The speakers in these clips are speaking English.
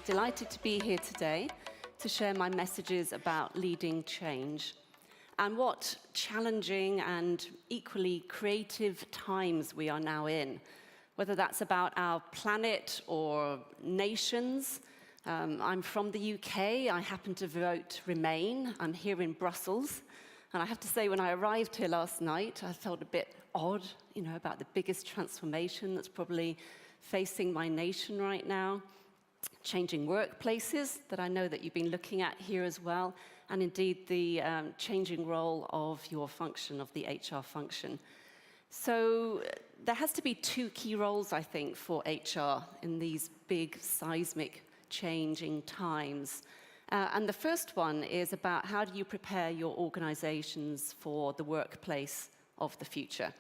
delighted to be here today to share my messages about leading change and what challenging and equally creative times we are now in, whether that's about our planet or nations. I'm from the UK. I happen to vote Remain. I'm here in Brussels. And I have to say, when I arrived here last night, I felt a bit odd, about the biggest transformation that's probably facing my nation right now. Changing workplaces that I know that you've been looking at here as well, and indeed the changing role of your function, of the HR function. So there has to be two key roles, I think, for HR in these big seismic changing times. And the first one is about how do you prepare your organizations for the workplace of the future.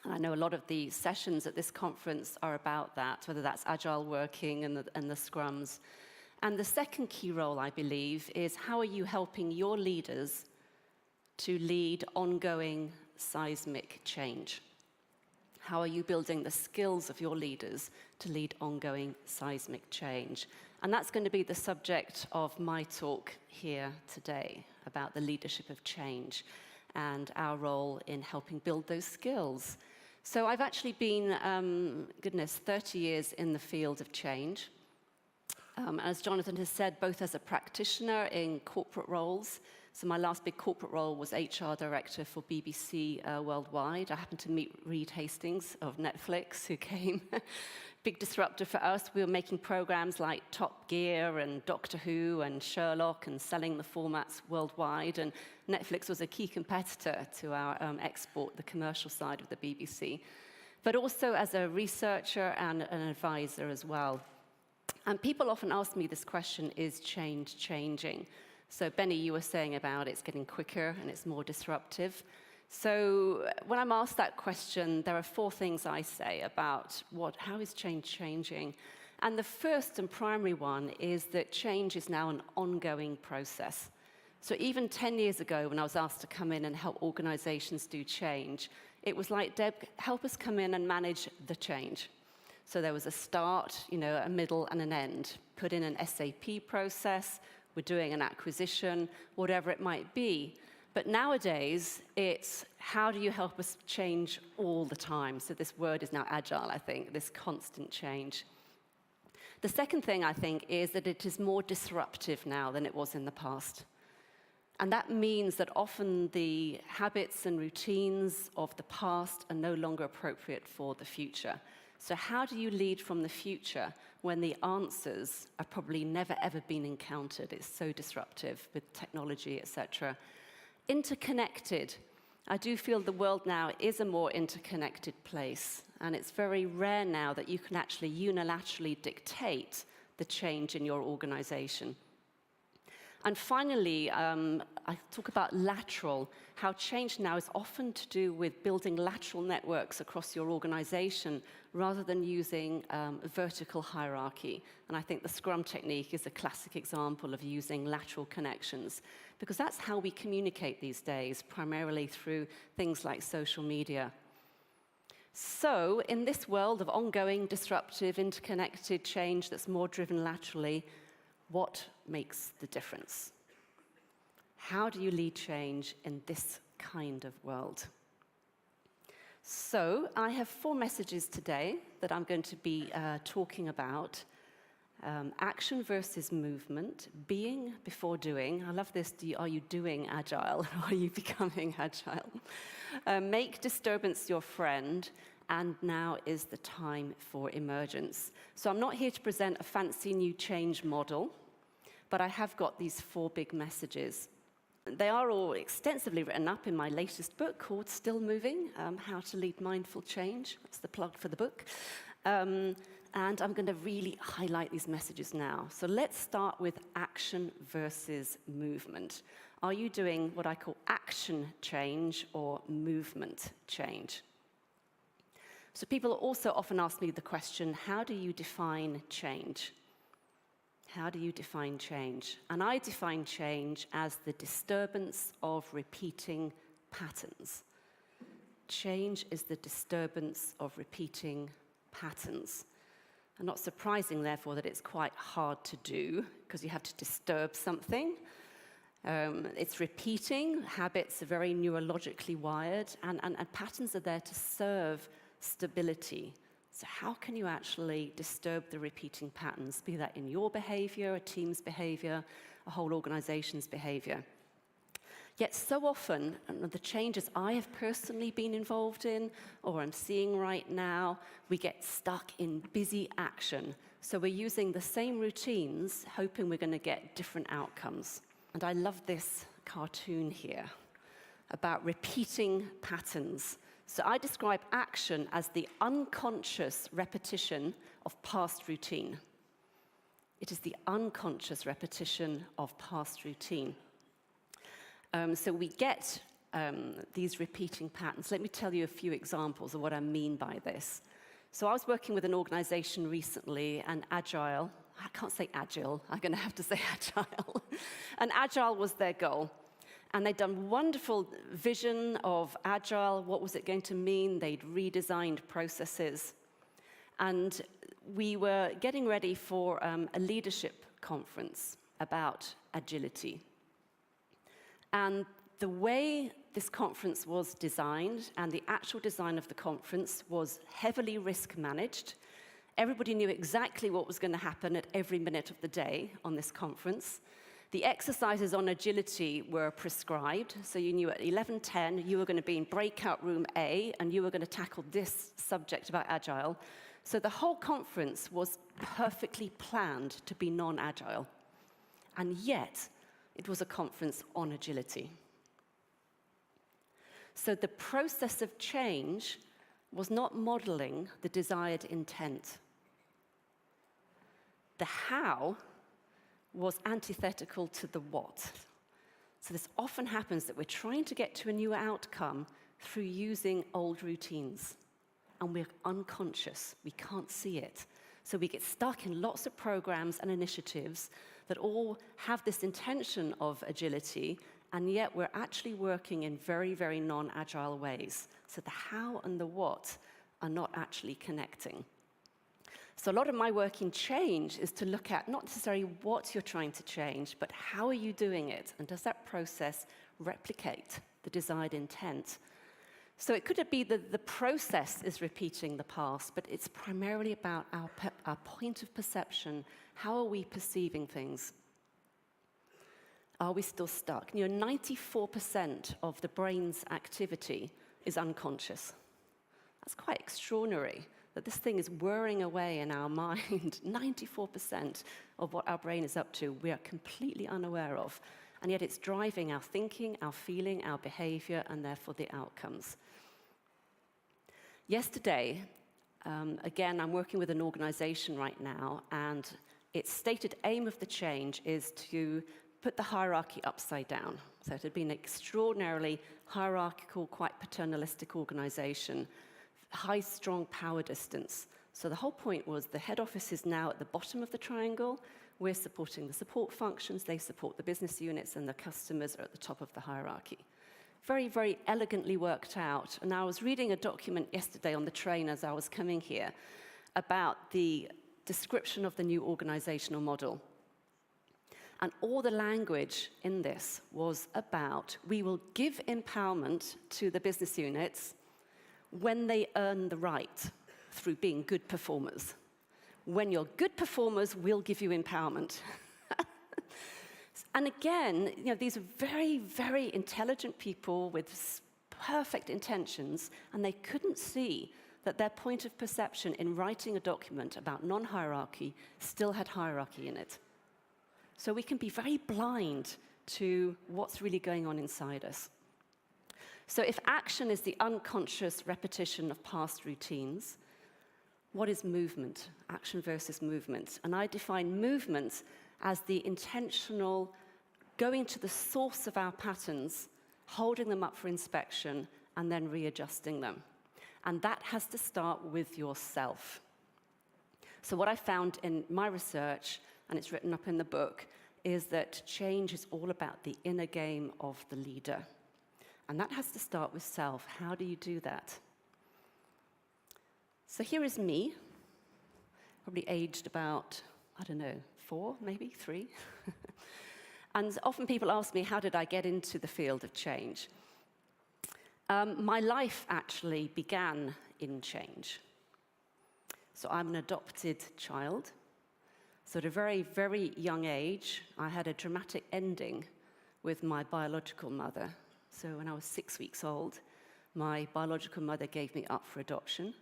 And I know a lot of the sessions at this conference are about that, whether that's agile working and the scrums. And the second key role, I believe, is how are you helping your leaders to lead ongoing seismic change? How are you building the skills of your leaders to lead ongoing seismic change? And that's going to be the subject of my talk here today, about the leadership of change and our role in helping build those skills. So I've actually been, 30 years in the field of change. As Jonathan has said, both as a practitioner in corporate roles. So my last big corporate role was HR director for BBC Worldwide. I happened to meet Reed Hastings of Netflix, who came. Big disruptor for us. We were making programs like Top Gear and Doctor Who and Sherlock and selling the formats worldwide. And Netflix was a key competitor to our export, the commercial side of the BBC. But also as a researcher and an advisor as well. And people often ask me this question, is change changing? So Benny, you were saying about it's getting quicker and it's more disruptive. So when I'm asked that question, there are four things I say about how is change changing? And the first and primary one is that change is now an ongoing process. So even 10 years ago, when I was asked to come in and help organizations do change, it was like, Deb, help us come in and manage the change. So there was a start, a middle, and an end. Put in an SAP process, we're doing an acquisition, whatever it might be. But nowadays, it's how do you help us change all the time? So this word is now agile, I think, this constant change. The second thing, I think, is that it is more disruptive now than it was in the past. And that means that often the habits and routines of the past are no longer appropriate for the future. So how do you lead from the future when the answers have probably never, ever been encountered? It's so disruptive with technology, etc. Interconnected. I do feel the world now is a more interconnected place, and it's very rare now that you can actually unilaterally dictate the change in your organization. And finally, I talk about lateral, how change now is often to do with building lateral networks across your organization rather than using vertical hierarchy. And I think the Scrum technique is a classic example of using lateral connections, because that's how we communicate these days, primarily through things like social media. So in this world of ongoing, disruptive, interconnected change that's more driven laterally, what makes the difference? How do you lead change in this kind of world? So I have 4 messages today that I'm going to be talking about. Action versus movement, being before doing. I love this, are you doing agile? Are you becoming agile? Make disturbance your friend. And now is the time for emergence. So I'm not here to present a fancy new change model, but I have got these 4 big messages. They are all extensively written up in my latest book called Still Moving, How to Lead Mindful Change. That's the plug for the book. And I'm going to really highlight these messages now. So let's start with action versus movement. Are you doing what I call action change or movement change? So people also often ask me the question, how do you define change? How do you define change? And I define change as the disturbance of repeating patterns. Change is the disturbance of repeating patterns. And not surprising, therefore, that it's quite hard to do, because you have to disturb something. It's repeating. Habits are very neurologically wired, and patterns are there to serve stability. So how can you actually disturb the repeating patterns, be that in your behavior, a team's behavior, a whole organization's behavior? Yet so often, the changes I have personally been involved in, or I'm seeing right now, we get stuck in busy action. So we're using the same routines, hoping we're going to get different outcomes. And I love this cartoon here about repeating patterns. So I describe action as the unconscious repetition of past routine. It is the unconscious repetition of past routine. So we get these repeating patterns. Let me tell you a few examples of what I mean by this. So I was working with an organization recently, and agile, I can't say agile, I'm going to have to say agile. And agile was their goal. And they'd done wonderful vision of agile. What was it going to mean? They'd redesigned processes. And we were getting ready for a leadership conference about agility. And the way this conference was designed and the actual design of the conference was heavily risk managed. Everybody knew exactly what was going to happen at every minute of the day on this conference. The exercises on agility were prescribed, so you knew at 11:10 you were going to be in breakout room A and you were going to tackle this subject about agile. So the whole conference was perfectly planned to be non-agile. And yet, it was a conference on agility. So the process of change was not modeling the desired intent. The how was antithetical to the what. So this often happens that we're trying to get to a new outcome through using old routines. And we're unconscious. We can't see it. So we get stuck in lots of programs and initiatives that all have this intention of agility, and yet we're actually working in very, very non-agile ways. So the how and the what are not actually connecting. So a lot of my work in change is to look at not necessarily what you're trying to change, but how are you doing it? And does that process replicate the desired intent? So it could be that the process is repeating the past, but it's primarily about our point of perception. How are we perceiving things? Are we still stuck? 94% of the brain's activity is unconscious. That's quite extraordinary, that this thing is whirring away in our mind. 94% of what our brain is up to, we are completely unaware of. And yet it's driving our thinking, our feeling, our behavior, and therefore the outcomes. Yesterday, again, I'm working with an organization right now, and its stated aim of the change is to put the hierarchy upside down. So it had been an extraordinarily hierarchical, quite paternalistic organization, high, strong power distance. So the whole point was the head office is now at the bottom of the triangle. We're supporting the support functions, they support the business units, and the customers are at the top of the hierarchy. Very, very elegantly worked out. And I was reading a document yesterday on the train as I was coming here about the description of the new organizational model. And all the language in this was about, we will give empowerment to the business units when they earn the right through being good performers. When you're good performers, we'll give you empowerment. And again, these are very, very intelligent people with perfect intentions, and they couldn't see that their point of perception in writing a document about non-hierarchy still had hierarchy in it. So we can be very blind to what's really going on inside us. So if action is the unconscious repetition of past routines, what is movement? Action versus movement. And I define movement as the intentional going to the source of our patterns, holding them up for inspection, and then readjusting them. And that has to start with yourself. So what I found in my research, and it's written up in the book, is that change is all about the inner game of the leader. And that has to start with self. How do you do that? So here is me, probably aged about, I don't know, 4, maybe 3. And often people ask me, how did I get into the field of change? My life actually began in change. So I'm an adopted child. So at a very, very young age, I had a dramatic ending with my biological mother. So when I was 6 weeks old, my biological mother gave me up for adoption.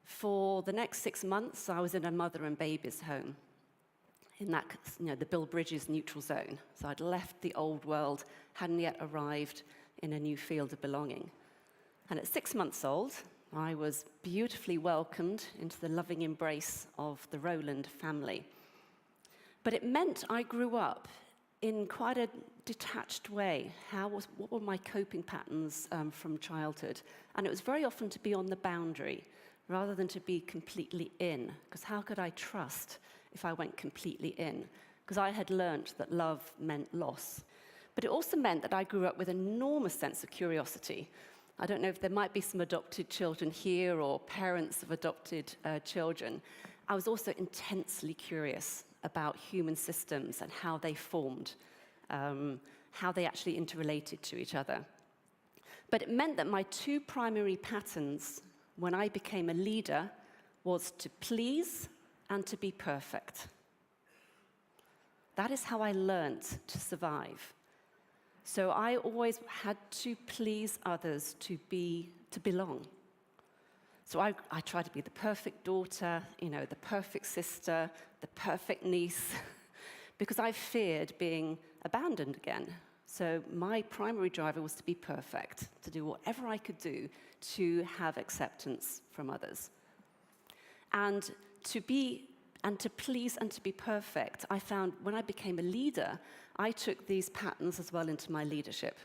For the next 6 months, I was in a mother and baby's home in that, the Bill Bridges neutral zone. So I'd left the old world, hadn't yet arrived in a new field of belonging. And at 6 months old, I was beautifully welcomed into the loving embrace of the Rowland family. But it meant I grew up in quite a detached way. What were my coping patterns from childhood? And it was very often to be on the boundary rather than to be completely in, because how could I trust if I went completely in? Because I had learnt that love meant loss. But it also meant that I grew up with an enormous sense of curiosity. I don't know if there might be some adopted children here or parents of adopted children. I was also intensely curious about human systems and how they formed, how they actually interrelated to each other. But it meant that my 2 primary patterns when I became a leader was to please and to be perfect. That is how I learnt to survive. So I always had to please others to belong. So I tried to be the perfect daughter, the perfect sister, the perfect niece, because I feared being abandoned again. So my primary driver was to be perfect, to do whatever I could do to have acceptance from others. And to please and to be perfect, I found when I became a leader, I took these patterns as well into my leadership.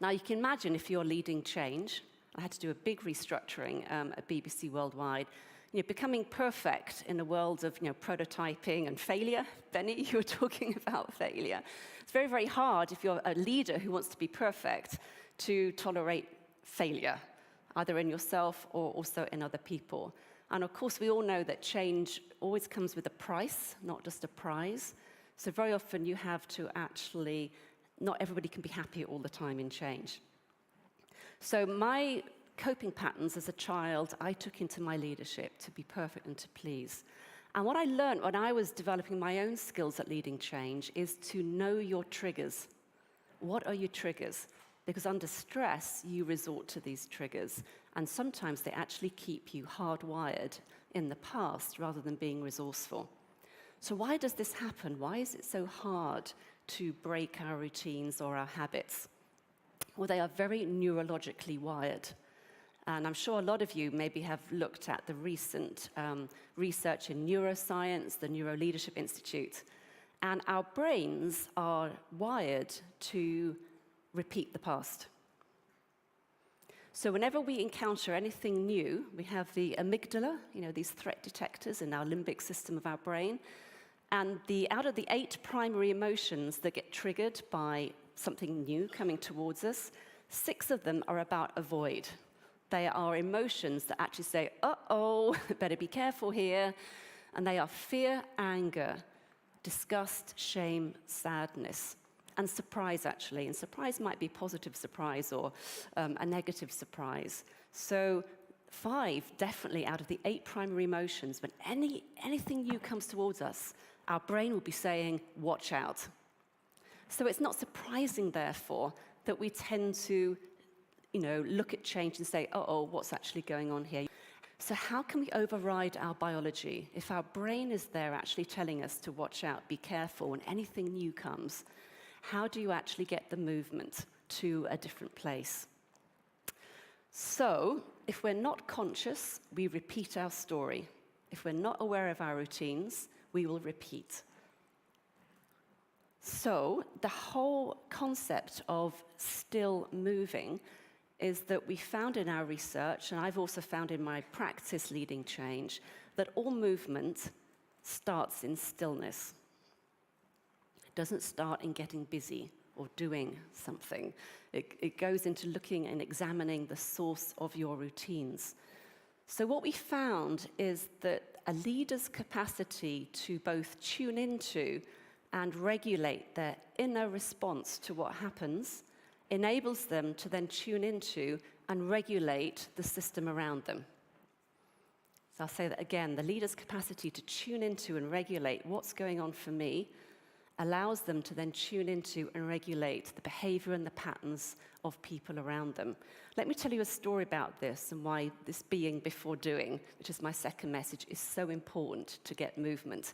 Now you can imagine if you're leading change, I had to do a big restructuring at BBC Worldwide. Becoming perfect in a world of prototyping and failure. Benny, you were talking about failure. It's very, very hard if you're a leader who wants to be perfect to tolerate failure, either in yourself or also in other people. And of course, we all know that change always comes with a price, not just a prize. So very often you have to actually, not everybody can be happy all the time in change. So my coping patterns as a child, I took into my leadership to be perfect and to please. And what I learned when I was developing my own skills at leading change is to know your triggers. What are your triggers? Because under stress, you resort to these triggers. And sometimes they actually keep you hardwired in the past rather than being resourceful. So why does this happen? Why is it so hard to break our routines or our habits? Well, they are very neurologically wired. And I'm sure a lot of you maybe have looked at the recent research in neuroscience, the Neuro Leadership Institute. And our brains are wired to repeat the past. So whenever we encounter anything new, we have the amygdala, these threat detectors in our limbic system of our brain. And out of the 8 primary emotions that get triggered by something new coming towards us, 6 of them are about avoid. They are emotions that actually say, uh-oh, better be careful here. And they are fear, anger, disgust, shame, sadness, and surprise, actually. And surprise might be positive surprise or a negative surprise. So 5, definitely, out of the 8 primary emotions, when anything new comes towards us, our brain will be saying, watch out. So it's not surprising, therefore, that we tend to look at change and say, uh-oh, what's actually going on here? So how can we override our biology? If our brain is there actually telling us to watch out, be careful when anything new comes, how do you actually get the movement to a different place? So if we're not conscious, we repeat our story. If we're not aware of our routines, we will repeat. So the whole concept of still moving is that we found in our research, and I've also found in my practice leading change, that all movement starts in stillness. It doesn't start in getting busy or doing something. It goes into looking and examining the source of your routines. So what we found is that a leader's capacity to both tune into and regulate their inner response to what happens enables them to then tune into and regulate the system around them. So I'll say that again, the leader's capacity to tune into and regulate what's going on for me allows them to then tune into and regulate the behavior and the patterns of people around them. Let me tell you a story about this and why this being before doing, which is my second message, is so important to get movement.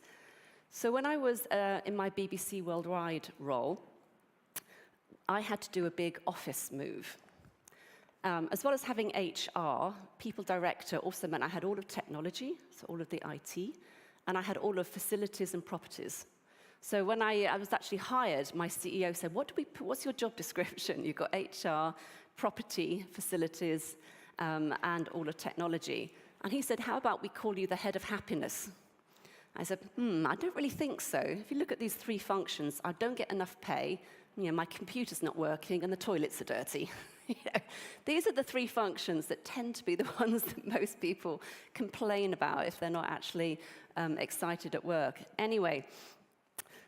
So when I was in my BBC Worldwide role, I had to do a big office move. As well as having HR, people director also meant I had all of technology, so all of the IT, and I had all of facilities and properties. So when I was actually hired, my CEO said, what's your job description? You've got HR, property, facilities, and all of technology. And he said, how about we call you the head of happiness? I said, I don't really think so. If you look at these three functions, I don't get enough pay, my computer's not working, and the toilets are dirty. These are the three functions that tend to be the ones that most people complain about if they're not actually excited at work. Anyway,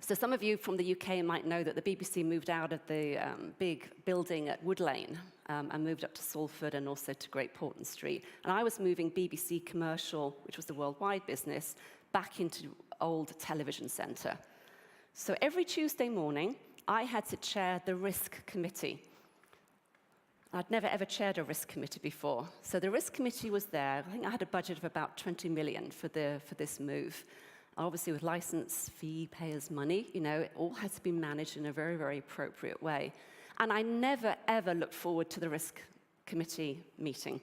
so some of you from the UK might know that the BBC moved out of the big building at Wood Lane and moved up to Salford and also to Great Portland Street. And I was moving BBC Commercial, which was the worldwide business, back into old television centre. So every Tuesday morning, I had to chair the risk committee. I'd never ever chaired a risk committee before. So the risk committee was there. I think I had a budget of about 20 million for this move. Obviously with license fee payers' money, it all had to be managed in a very, very appropriate way. And I never ever looked forward to the risk committee meeting.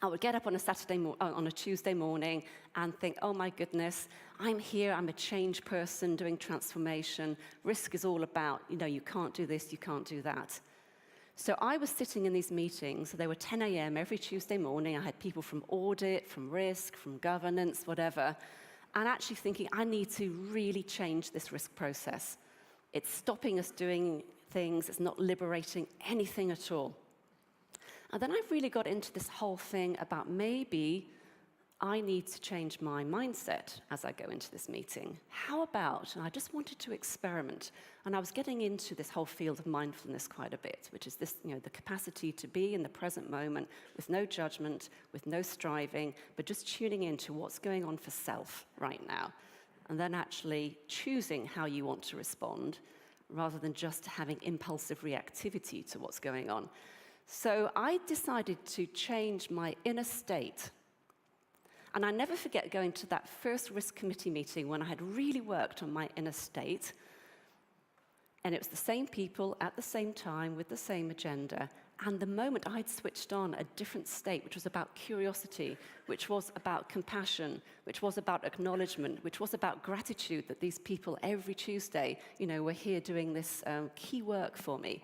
I would get up on a Tuesday morning and think, oh my goodness, I'm here, I'm a change person doing transformation. Risk is all about, you can't do this, you can't do that. So I was sitting in these meetings, they were 10 a.m. every Tuesday morning. I had people from audit, from risk, from governance, whatever, and actually thinking, I need to really change this risk process. It's stopping us doing things, it's not liberating anything at all. And then I really got into this whole thing about maybe I need to change my mindset as I go into this meeting. How about, and I just wanted to experiment, and I was getting into this whole field of mindfulness quite a bit, which is this, the capacity to be in the present moment with no judgment, with no striving, but just tuning into what's going on for self right now, and then actually choosing how you want to respond, rather than just having impulsive reactivity to what's going on. So I decided to change my inner state. And I never forget going to that first risk committee meeting when I had really worked on my inner state. And it was the same people at the same time with the same agenda. And the moment I'd switched on a different state, which was about curiosity, which was about compassion, which was about acknowledgement, which was about gratitude that these people every Tuesday, were here doing this key work for me.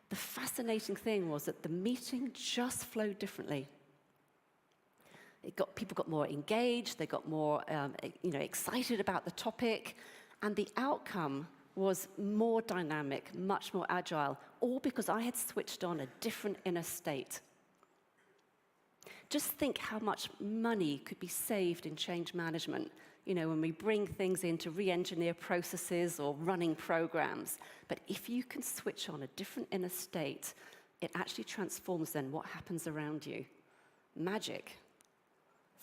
The fascinating thing was that the meeting just flowed differently. People got more engaged, they got more excited about the topic, and the outcome was more dynamic, much more agile, all because I had switched on a different inner state. Just think how much money could be saved in change management, when we bring things in to re-engineer processes or running programs. But if you can switch on a different inner state, it actually transforms then what happens around you. Magic.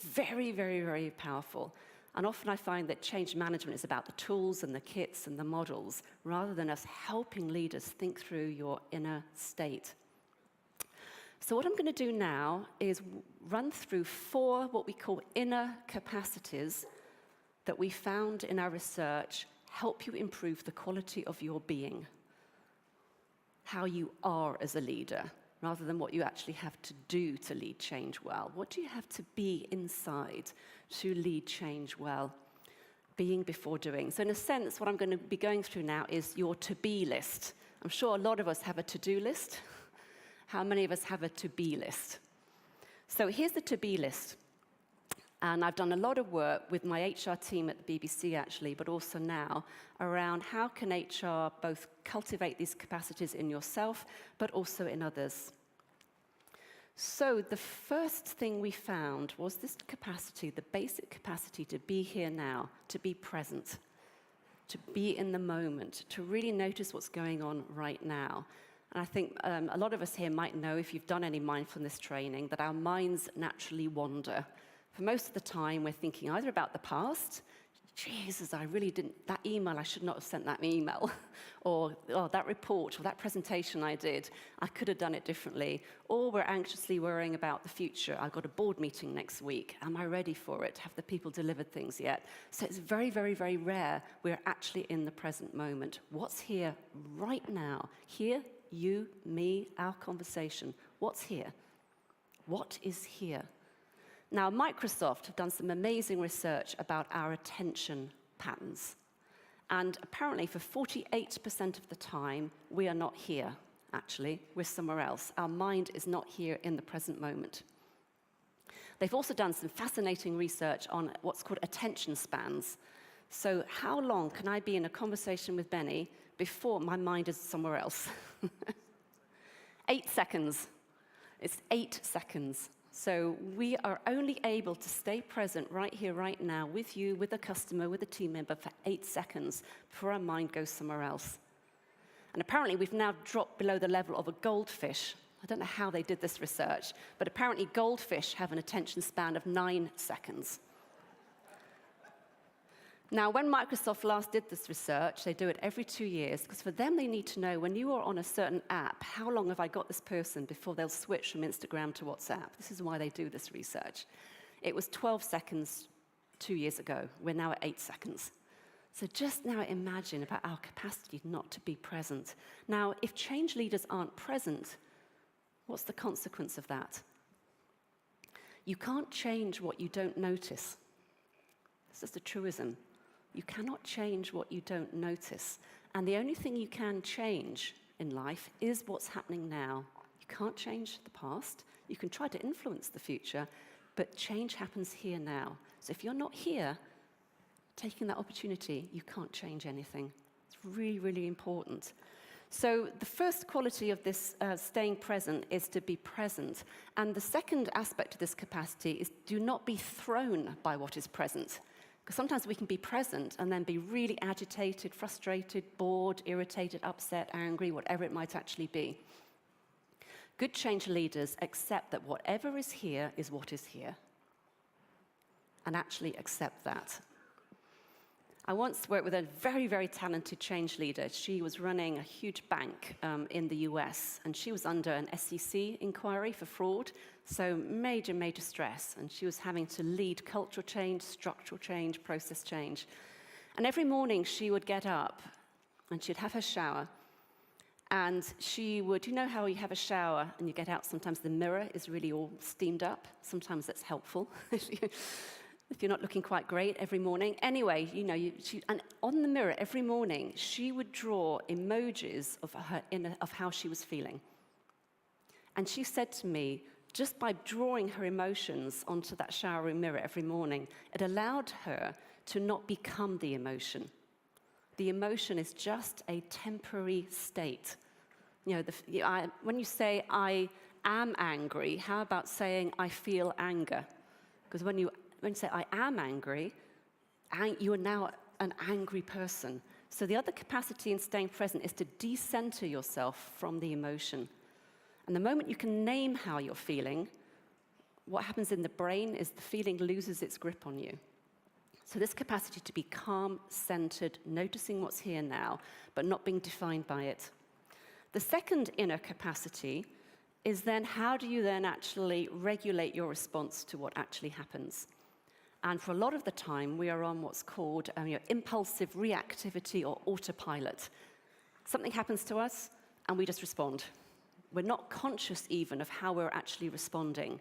Very, very, very powerful. And often I find that change management is about the tools and the kits and the models, rather than us helping leaders think through your inner state. So what I'm going to do now is run through 4 what we call inner capacities that we found in our research help you improve the quality of your being, how you are as a leader, rather than what you actually have to do to lead change well. What do you have to be inside to lead change well? Being before doing. So in a sense, what I'm going to be going through now is your to-be list. I'm sure a lot of us have a to-do list. How many of us have a to-be list? So here's the to-be list. And I've done a lot of work with my HR team at the BBC, actually, but also now, around how can HR both cultivate these capacities in yourself, but also in others. So the first thing we found was this capacity, the basic capacity to be here now, to be present, to be in the moment, to really notice what's going on right now. And I think a lot of us here might know, if you've done any mindfulness training, that our minds naturally wander. For most of the time, we're thinking either about the past, Jesus, I really didn't, that email, I should not have sent that email. Or, oh, that report, or that presentation I did, I could have done it differently. Or we're anxiously worrying about the future. I've got a board meeting next week. Am I ready for it? Have the people delivered things yet? So it's very, very, very rare we're actually in the present moment. What's here right now? Here, you, me, our conversation. What's here? What is here? Now, Microsoft have done some amazing research about our attention patterns. And apparently, for 48% of the time, we are not here, actually. We're somewhere else. Our mind is not here in the present moment. They've also done some fascinating research on what's called attention spans. So how long can I be in a conversation with Benny before my mind is somewhere else? 8 seconds. It's 8 seconds. So we are only able to stay present right here, right now, with you, with a customer, with a team member for 8 seconds before our mind goes somewhere else. And apparently we've now dropped below the level of a goldfish. I don't know how they did this research, but apparently goldfish have an attention span of 9 seconds. Now, when Microsoft last did this research, they do it every 2 years, because for them, they need to know, when you are on a certain app, how long have I got this person before they'll switch from Instagram to WhatsApp? This is why they do this research. It was 12 seconds 2 years ago. We're now at 8 seconds. So just now imagine about our capacity not to be present. Now, if change leaders aren't present, what's the consequence of that? You can't change what you don't notice. This is the truism. You cannot change what you don't notice. And the only thing you can change in life is what's happening now. You can't change the past. You can try to influence the future, but change happens here now. So if you're not here, taking that opportunity, you can't change anything. It's really, really important. So the first quality of this staying present is to be present. And the second aspect of this capacity is do not be thrown by what is present. Because sometimes we can be present and then be really agitated, frustrated, bored, irritated, upset, angry, whatever it might actually be. Good change leaders accept that whatever is here is what is here. And actually accept that. I once worked with a very, very talented change leader. She was running a huge bank in the US, and she was under an SEC inquiry for fraud, so major, major stress. And she was having to lead cultural change, structural change, process change. And every morning she would get up, and she'd have her shower, and she would, you know how you have a shower and you get out, sometimes the mirror is really all steamed up. Sometimes that's helpful. If you're not looking quite great every morning. Anyway, you know, and on the mirror every morning, she would draw emojis of how she was feeling. And she said to me, just by drawing her emotions onto that shower mirror every morning, it allowed her to not become the emotion. The emotion is just a temporary state. You know, when you say, I am angry, how about saying, I feel anger? Because when you say, I am angry, you are now an angry person. So the other capacity in staying present is to decenter yourself from the emotion. And the moment you can name how you're feeling, what happens in the brain is the feeling loses its grip on you. So this capacity to be calm, centered, noticing what's here now, but not being defined by it. The second inner capacity is then how do you then actually regulate your response to what actually happens? And for a lot of the time, we are on what's called impulsive reactivity or autopilot. Something happens to us, and we just respond. We're not conscious even of how we're actually responding.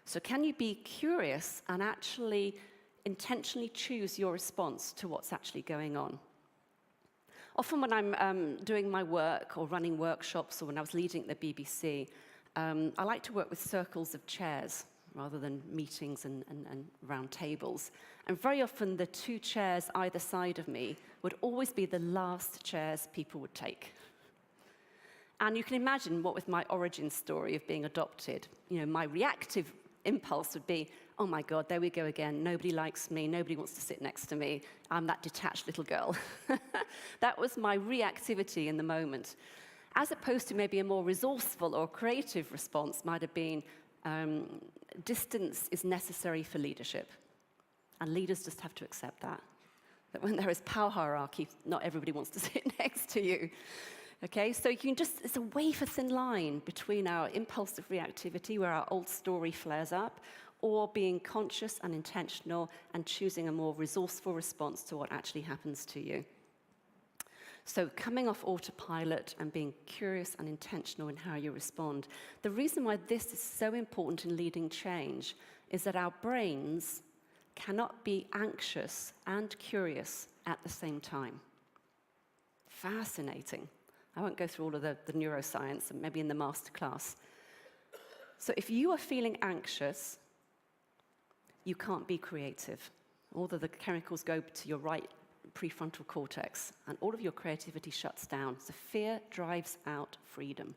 So can you be curious and actually intentionally choose your response to what's actually going on? Often when I'm doing my work or running workshops, or when I was leading at the BBC, I like to work with circles of chairs rather than meetings and round tables. And very often the two chairs either side of me would always be the last chairs people would take. And you can imagine what with my origin story of being adopted, my reactive impulse would be, oh my God, there we go again. Nobody likes me. Nobody wants to sit next to me. I'm that detached little girl. That was my reactivity in the moment. As opposed to maybe a more resourceful or creative response might have been, distance is necessary for leadership. And leaders just have to accept that when there is power hierarchy, not everybody wants to sit next to you. Okay, so you can it's a wafer-thin line between our impulsive reactivity, where our old story flares up, or being conscious and intentional and choosing a more resourceful response to what actually happens to you. So coming off autopilot and being curious and intentional in how you respond. The reason why this is so important in leading change is that our brains cannot be anxious and curious at the same time. Fascinating. I won't go through all of the neuroscience, and maybe in the masterclass. So if you are feeling anxious, you can't be creative. All of the chemicals go to your right prefrontal cortex, and all of your creativity shuts down. So fear drives out freedom.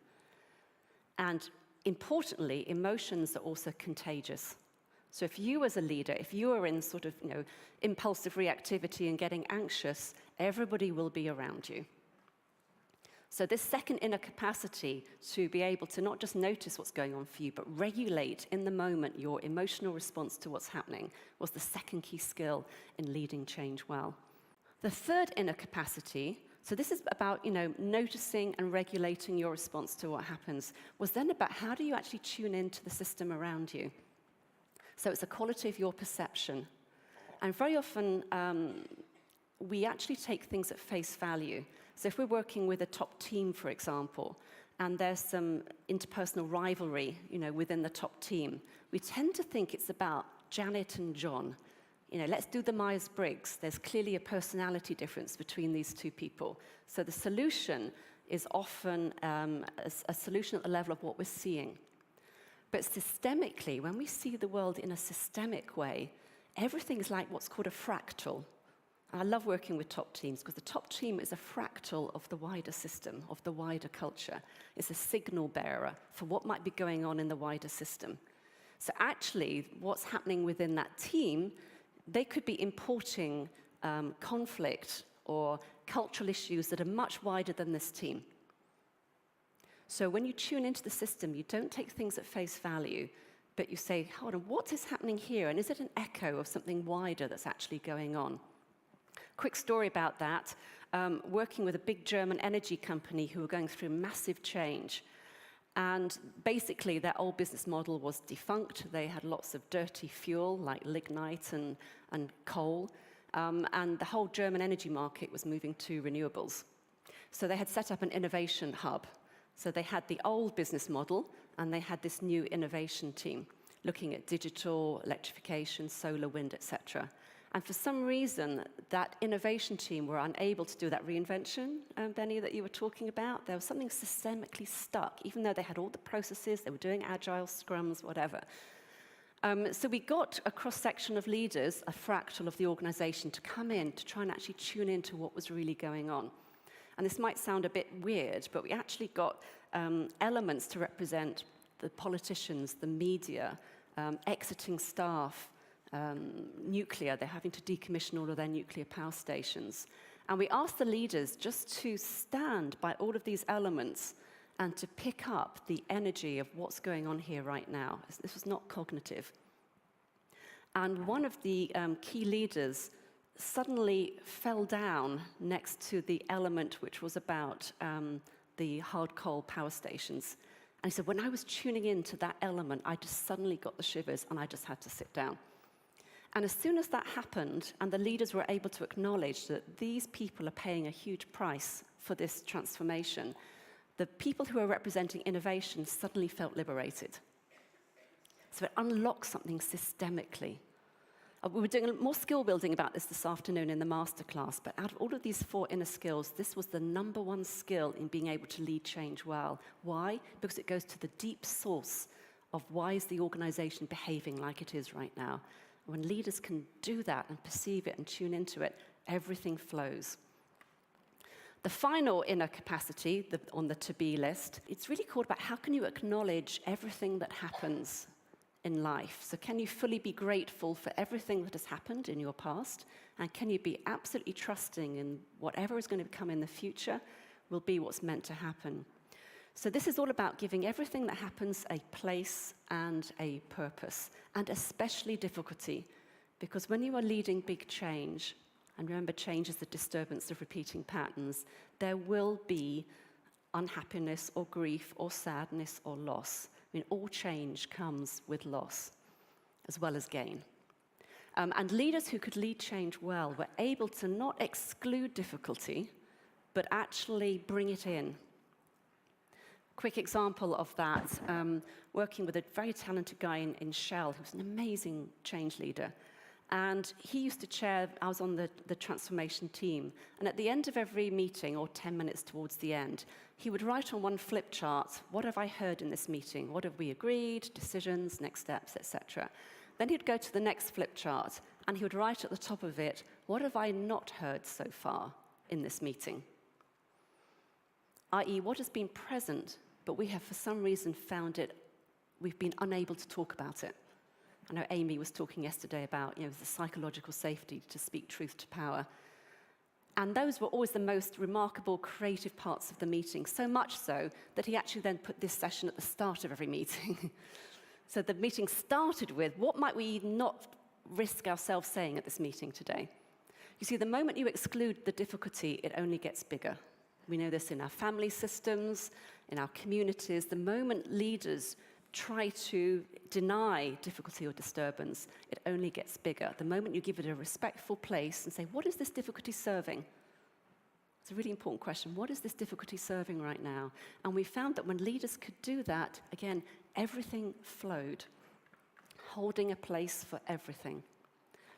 And importantly, emotions are also contagious. So if you as a leader, if you are in sort of impulsive reactivity and getting anxious, everybody will be around you. So this second inner capacity to be able to not just notice what's going on for you, but regulate in the moment your emotional response to what's happening was the second key skill in leading change well. The third inner capacity, so this is about noticing and regulating your response to what happens, was then about how do you actually tune into the system around you. So it's a quality of your perception. And very often, we actually take things at face value. So if we're working with a top team, for example, and there's some interpersonal rivalry, within the top team, we tend to think it's about Janet and John. Let's do the Myers-Briggs. There's clearly a personality difference between these two people. So the solution is often a solution at the level of what we're seeing. But systemically, when we see the world in a systemic way, everything is like what's called a fractal. I love working with top teams because the top team is a fractal of the wider system, of the wider culture. It's a signal bearer for what might be going on in the wider system. So actually, what's happening within that team, they could be importing conflict or cultural issues that are much wider than this team. So when you tune into the system, you don't take things at face value, but you say, hold on, what is happening here? And is it an echo of something wider that's actually going on? Quick story about that. Working with a big German energy company who were going through massive change. And basically, their old business model was defunct. They had lots of dirty fuel, like lignite and coal. And the whole German energy market was moving to renewables. So they had set up an innovation hub. So they had the old business model, and they had this new innovation team, looking at digital, electrification, solar, wind, etc. And for some reason, that innovation team were unable to do that reinvention, Benny, that you were talking about. There was something systemically stuck, even though they had all the processes, they were doing agile, scrums, whatever. So we got a cross-section of leaders, a fractal of the organization, to come in to try and actually tune into what was really going on. And this might sound a bit weird, but we actually got elements to represent the politicians, the media, exiting staff, nuclear. They're having to decommission all of their nuclear power stations. And we asked the leaders just to stand by all of these elements and to pick up the energy of what's going on here right now. This was not cognitive. And one of the key leaders suddenly fell down next to the element which was about the hard coal power stations. And he said, when I was tuning into that element, I just suddenly got the shivers and I just had to sit down. And as soon as that happened, and the leaders were able to acknowledge that these people are paying a huge price for this transformation, the people who are representing innovation suddenly felt liberated. So it unlocked something systemically. We were doing more skill building about this afternoon in the masterclass, but out of all of these 4 inner skills, this was the #1 skill in being able to lead change well. Why? Because it goes to the deep source of why is the organization behaving like it is right now. When leaders can do that and perceive it and tune into it, everything flows. The final inner capacity on the to-be list, it's really called about how can you acknowledge everything that happens in life. So can you fully be grateful for everything that has happened in your past? And can you be absolutely trusting in whatever is going to come in the future will be what's meant to happen? So this is all about giving everything that happens a place and a purpose, and especially difficulty. Because when you are leading big change, and remember, change is the disturbance of repeating patterns, there will be unhappiness or grief or sadness or loss. I mean, all change comes with loss, as well as gain. And leaders who could lead change well were able to not exclude difficulty, but actually bring it in. Quick example of that, working with a very talented guy in Shell, who's an amazing change leader. And he used to chair, I was on the transformation team, and at the end of every meeting, or 10 minutes towards the end, he would write on one flip chart, what have I heard in this meeting? What have we agreed, decisions, next steps, etc. Then he'd go to the next flip chart, and he would write at the top of it, what have I not heard so far in this meeting? I.e., what has been present, but we have for some reason found it, we've been unable to talk about it. I know Amy was talking yesterday about the psychological safety to speak truth to power. And those were always the most remarkable, creative parts of the meeting, so much so that he actually then put this session at the start of every meeting. So the meeting started with, what might we not risk ourselves saying at this meeting today? You see, the moment you exclude the difficulty, it only gets bigger. We know this in our family systems, in our communities. The moment leaders try to deny difficulty or disturbance, it only gets bigger. The moment you give it a respectful place and say, what is this difficulty serving? It's a really important question. What is this difficulty serving right now? And we found that when leaders could do that, again, everything flowed, holding a place for everything.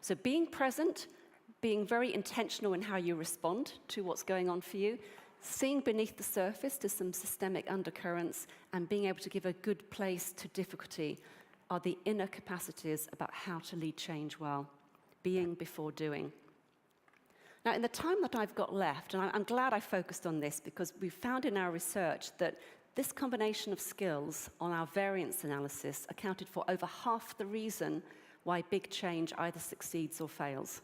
So being present, being very intentional in how you respond to what's going on for you, seeing beneath the surface to some systemic undercurrents, and being able to give a good place to difficulty are the inner capacities about how to lead change well, being before doing. Now, in the time that I've got left, and I'm glad I focused on this because we found in our research that this combination of skills on our variance analysis accounted for over half the reason why big change either succeeds or fails.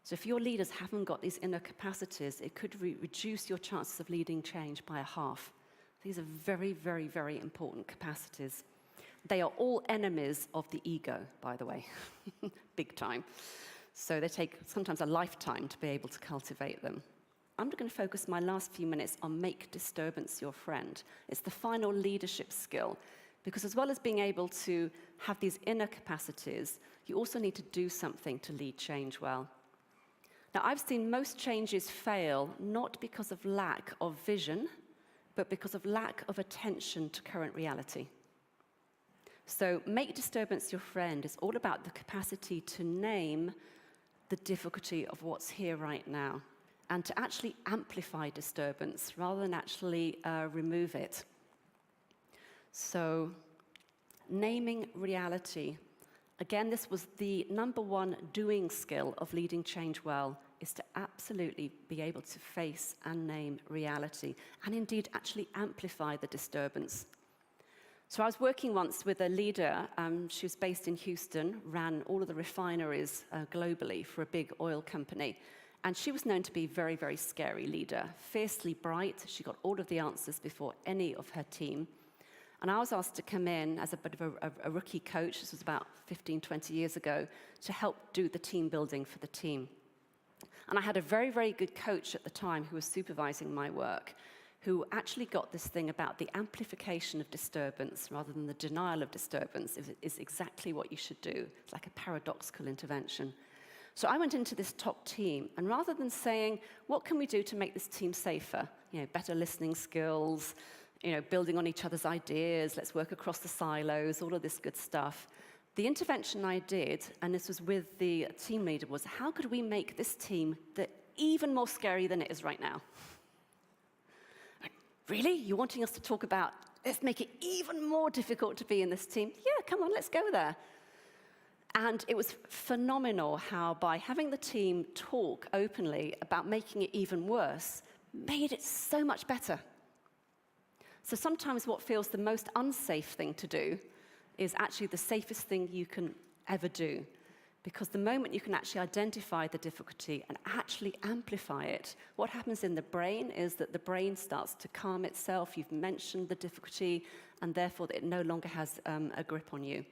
So if your leaders haven't got these inner capacities, it could reduce your chances of leading change by a half. These are very, very, very important capacities. They are all enemies of the ego, by the way, big time. So they take sometimes a lifetime to be able to cultivate them. I'm going to focus my last few minutes on make disturbance your friend. It's the final leadership skill, because as well as being able to have these inner capacities, you also need to do something to lead change well. Now, I've seen most changes fail not because of lack of vision, but because of lack of attention to current reality. So make disturbance your friend is all about the capacity to name the difficulty of what's here right now, and to actually amplify disturbance rather than actually remove it. So naming reality. Again, this was the number one doing skill of leading change well, is to absolutely be able to face and name reality, and indeed actually amplify the disturbance. So I was working once with a leader, she was based in Houston, ran all of the refineries globally for a big oil company, and she was known to be a very, very scary leader, fiercely bright. She got all of the answers before any of her team. And I was asked to come in as a bit of a rookie coach, this was about 15, 20 years ago, to help do the team building for the team. And I had a very, very good coach at the time who was supervising my work, who actually got this thing about the amplification of disturbance rather than the denial of disturbance is exactly what you should do. It's like a paradoxical intervention. So I went into this top team, and rather than saying, what can we do to make this team safer? Better listening skills, building on each other's ideas, let's work across the silos, all of this good stuff. The intervention I did, and this was with the team leader, was how could we make this team even more scary than it is right now? Like, really? You're wanting us to talk about, let's make it even more difficult to be in this team? Yeah, come on, let's go there. And it was phenomenal how by having the team talk openly about making it even worse, made it so much better. So sometimes what feels the most unsafe thing to do is actually the safest thing you can ever do. Because the moment you can actually identify the difficulty and actually amplify it, what happens in the brain is that the brain starts to calm itself. You've mentioned the difficulty, and therefore it no longer has a grip on you.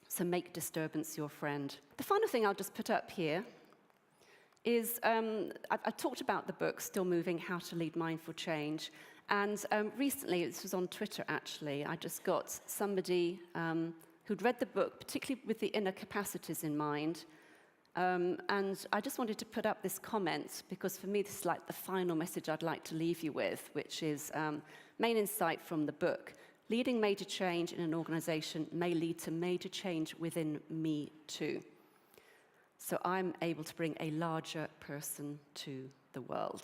So make disturbance your friend. The final thing I'll just put up here is, I've talked about the book, Still Moving, How to Lead Mindful Change. And recently, this was on Twitter actually, I just got somebody who'd read the book, particularly with the inner capacities in mind. And I just wanted to put up this comment, because for me, this is like the final message I'd like to leave you with, which is main insight from the book. Leading major change in an organization may lead to major change within me too. So I'm able to bring a larger person to the world.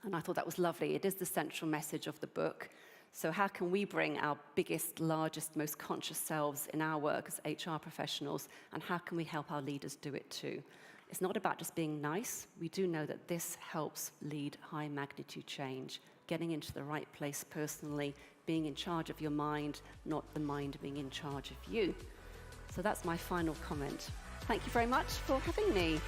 And I thought that was lovely. It is the central message of the book. So how can we bring our biggest, largest, most conscious selves in our work as HR professionals, and how can we help our leaders do it too? It's not about just being nice. We do know that this helps lead high magnitude change, getting into the right place personally, being in charge of your mind, not the mind being in charge of you. So that's my final comment. Thank you very much for having me.